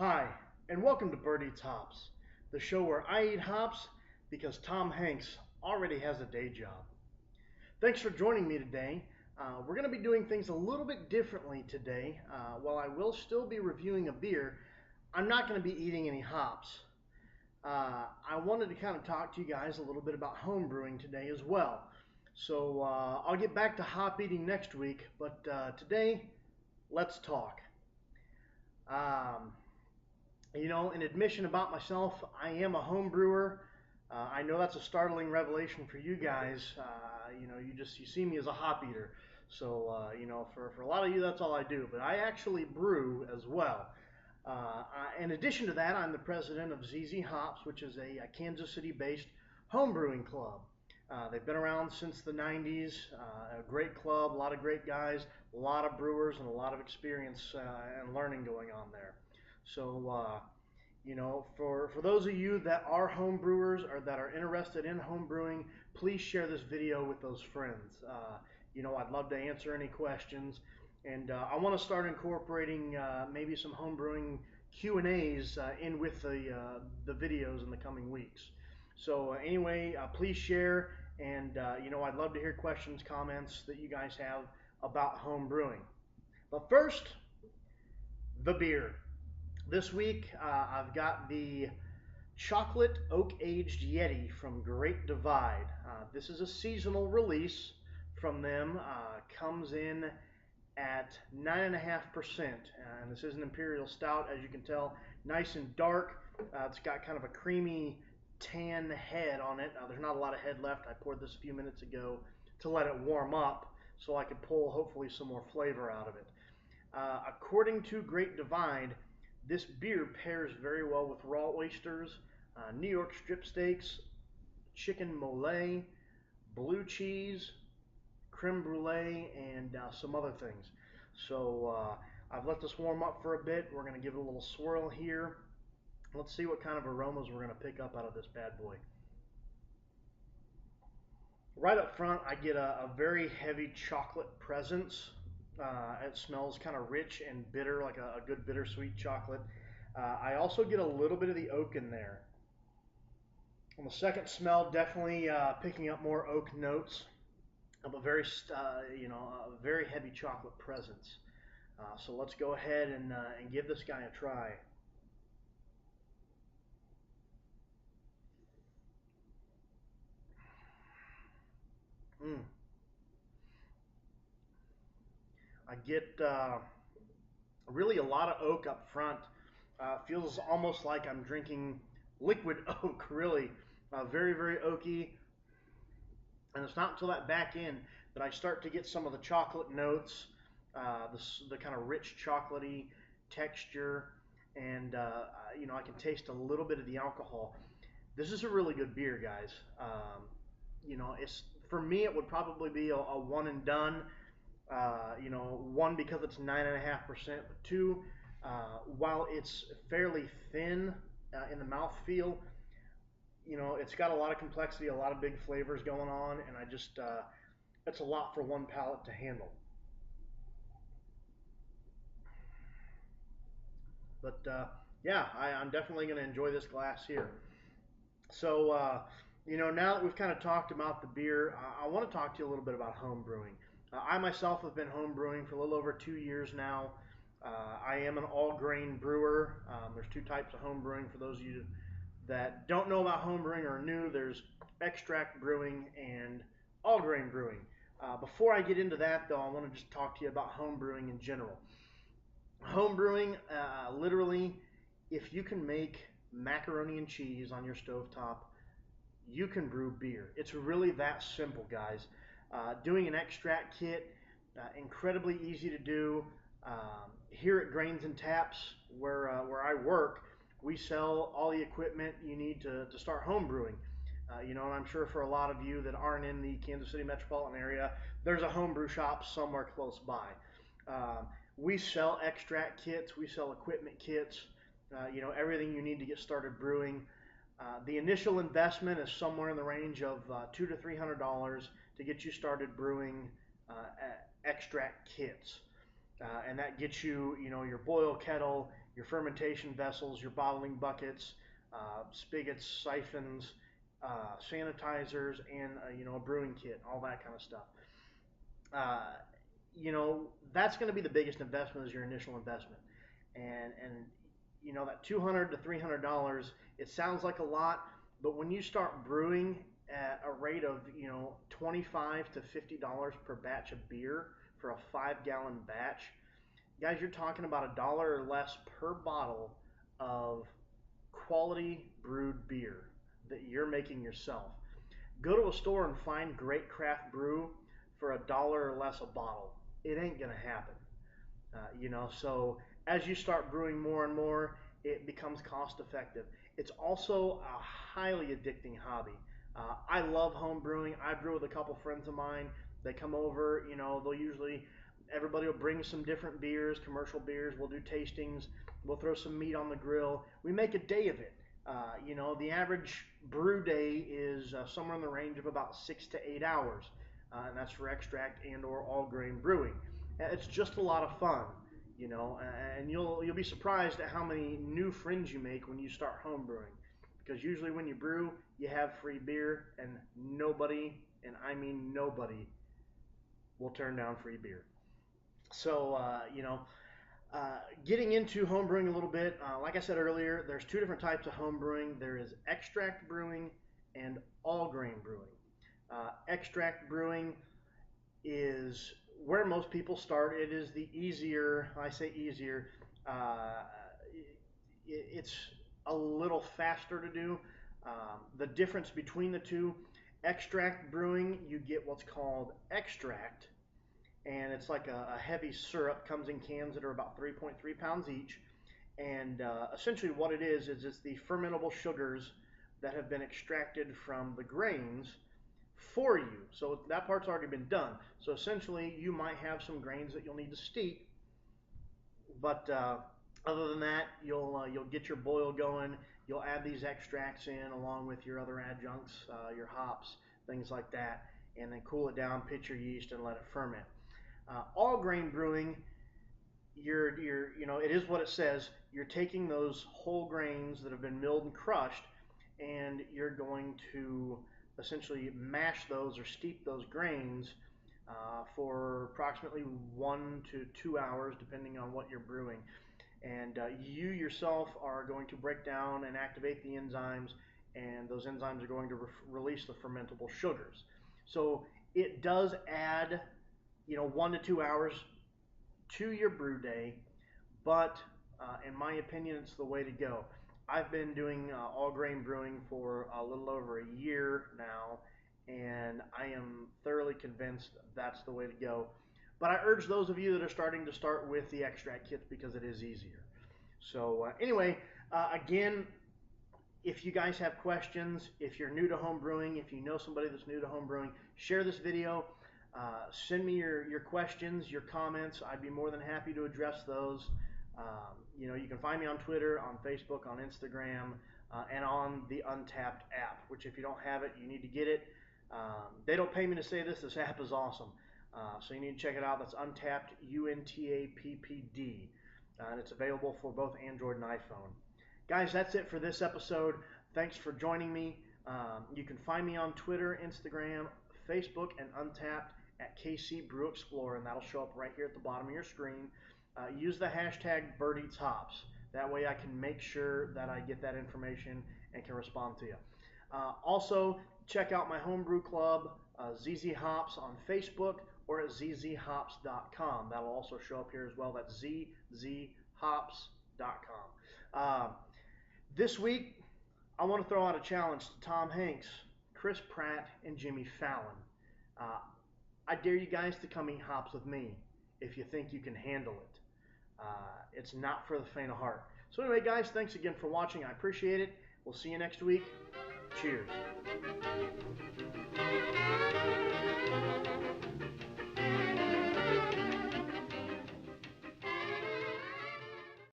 Hi, and welcome to Bert Eats Hops, the show where I eat hops because Tom Hanks already has a day job. Thanks for joining me today. We're going to be doing things a little bit differently today. While I will still be reviewing a beer, I'm not going to be eating any hops. I wanted to kind of talk to you guys a little bit about home brewing today as well. So I'll get back to hop eating next week, but today, let's talk. Um, an admission about myself, I am a home brewer. I know that's a startling revelation for you guys. You see me as a hop eater. So, for a lot of you, that's all I do. But I actually brew as well. In addition to that, I'm the president of ZZ Hops, which is a Kansas City-based home brewing club. They've been around since the 90s, a great club, a lot of great guys, a lot of brewers, and a lot of experience and learning going on there. So, for those of you that are home brewers or that are interested in home brewing, please share this video with those friends. I'd love to answer any questions. And I want to start incorporating maybe some home brewing Q&As in with the videos in the coming weeks. So anyway, please share, and I'd love to hear questions, comments that you guys have about home brewing. But first, the beer. This week, I've got the Chocolate Oak Aged Yeti from Great Divide. This is a seasonal release from them. Comes in at 9.5%, and this is an imperial stout, as you can tell, nice and dark. It's got kind of a creamy tan head on it. There's not a lot of head left. I poured this a few minutes ago to let it warm up so I could pull hopefully some more flavor out of it. According to Great Divide, this beer pairs very well with raw oysters, New York strip steaks, chicken mole, blue cheese, creme brulee, and some other things. So I've let this warm up for a bit. We're going to give it a little swirl here. Let's see what kind of aromas we're going to pick up out of this bad boy. Right up front, I get a very heavy chocolate presence. It smells kind of rich and bitter, like a good bittersweet chocolate. I also get a little bit of the oak in there. On the second smell, definitely picking up more oak notes of a very heavy chocolate presence. So let's go ahead and give this guy a try. I get really a lot of oak up front. Feels almost like I'm drinking liquid oak, really. Very, very oaky. And it's not until that back end that I start to get some of the chocolate notes, the kind of rich chocolatey texture, and I can taste a little bit of the alcohol. This is a really good beer, guys. It's for me it would probably be a one and done. One because it's 9.5%, but two, while it's fairly thin in the mouthfeel, it's got a lot of complexity, a lot of big flavors going on, and it's a lot for one palate to handle. But yeah, I'm definitely going to enjoy this glass here. So, now that we've kind of talked about the beer, I want to talk to you a little bit about home brewing. I myself have been home brewing for a little over 2 years now. I am an all grain brewer. There's two types of home brewing for those of you that don't know about home brewing or are new. There's extract brewing and all grain brewing. Before I get into that, though, I want to just talk to you about home brewing in general. Home brewing, literally, if you can make macaroni and cheese on your stovetop, you can brew beer. It's really that simple, guys. Doing an extract kit, incredibly easy to do. Here at Grains and Taps, where I work, we sell all the equipment you need to start home brewing. And I'm sure for a lot of you that aren't in the Kansas City metropolitan area, there's a homebrew shop somewhere close by. We sell extract kits, we sell equipment kits, everything you need to get started brewing. The initial investment is somewhere in the range of $200 to $300 to get you started brewing extract kits. And that gets you, your boil kettle, your fermentation vessels, your bottling buckets, spigots, siphons, sanitizers, and a brewing kit, all that kind of stuff. Uh, that's going to be the biggest investment, is your initial investment, and that $200 to $300, it sounds like a lot, but when you start brewing at a rate of $25 to $50 per batch of beer for a 5-gallon batch, guys, you're talking about $1 or less per bottle of quality brewed beer that you're making yourself. Go to a store and find great craft brew for $1 or less a bottle. It ain't gonna happen. So as you start brewing more and more, it becomes cost effective. It's also a highly addicting hobby. I love home brewing. I brew with a couple friends of mine. They come over, everybody will bring some different beers, commercial beers. We'll do tastings. We'll throw some meat on the grill. We make a day of it. The average brew day is somewhere in the range of about 6 to 8 hours, and that's for extract and/or all grain brewing. It's just a lot of fun, and you'll be surprised at how many new friends you make when you start home brewing, because usually when you brew, you have free beer, and nobody, and I mean nobody, will turn down free beer. So, getting into home brewing a little bit, like I said earlier, there's two different types of home brewing. There is extract brewing and all grain brewing. Extract brewing is where most people start. It is the easier, I say easier, it's a little faster to do. The difference between the two, extract brewing, you get what's called extract, and it's like a heavy syrup, comes in cans that are about 3.3 pounds each, and essentially what it is it's the fermentable sugars that have been extracted from the grains for you. So that part's already been done. So essentially you might have some grains that you'll need to steep, but other than that, you'll get your boil going. You'll add these extracts in along with your other adjuncts, your hops, things like that, and then cool it down, pitch your yeast, and let it ferment. All grain brewing, it is what it says. You're taking those whole grains that have been milled and crushed, and you're going to essentially mash those or steep those grains for approximately 1 to 2 hours, depending on what you're brewing. And you yourself are going to break down and activate the enzymes, and those enzymes are going to release the fermentable sugars. So it does add 1 to 2 hours to your brew day, but in my opinion, it's the way to go. I've been doing all grain brewing for a little over a year now, and I am thoroughly convinced that's the way to go. But I urge those of you that are starting to start with the extract kits, because it is easier. So anyway, again, if you guys have questions, if you're new to home brewing, if you know somebody that's new to home brewing, share this video. Send me your questions, your comments. I'd be more than happy to address those. You can find me on Twitter, on Facebook, on Instagram, and on the Untapped app, which if you don't have it, you need to get it. They don't pay me to say this. This app is awesome. So you need to check it out. That's Untapped, UNTAPPD. And it's available for both Android and iPhone. Guys, that's it for this episode. Thanks for joining me. You can find me on Twitter, Instagram, Facebook, and Untapped at KC Brew Explorer, and that'll show up right here at the bottom of your screen. Use the hashtag BertEatsHops. That way I can make sure that I get that information and can respond to you. Also, check out my homebrew club, ZZ Hops, on Facebook or at zzhops.com. That'll also show up here as well. That's zzhops.com. This week, I want to throw out a challenge to Tom Hanks, Chris Pratt, and Jimmy Fallon. I dare you guys to come eat hops with me if you think you can handle it. It's not for the faint of heart. So anyway, guys, thanks again for watching. I appreciate it. We'll see you next week. Cheers.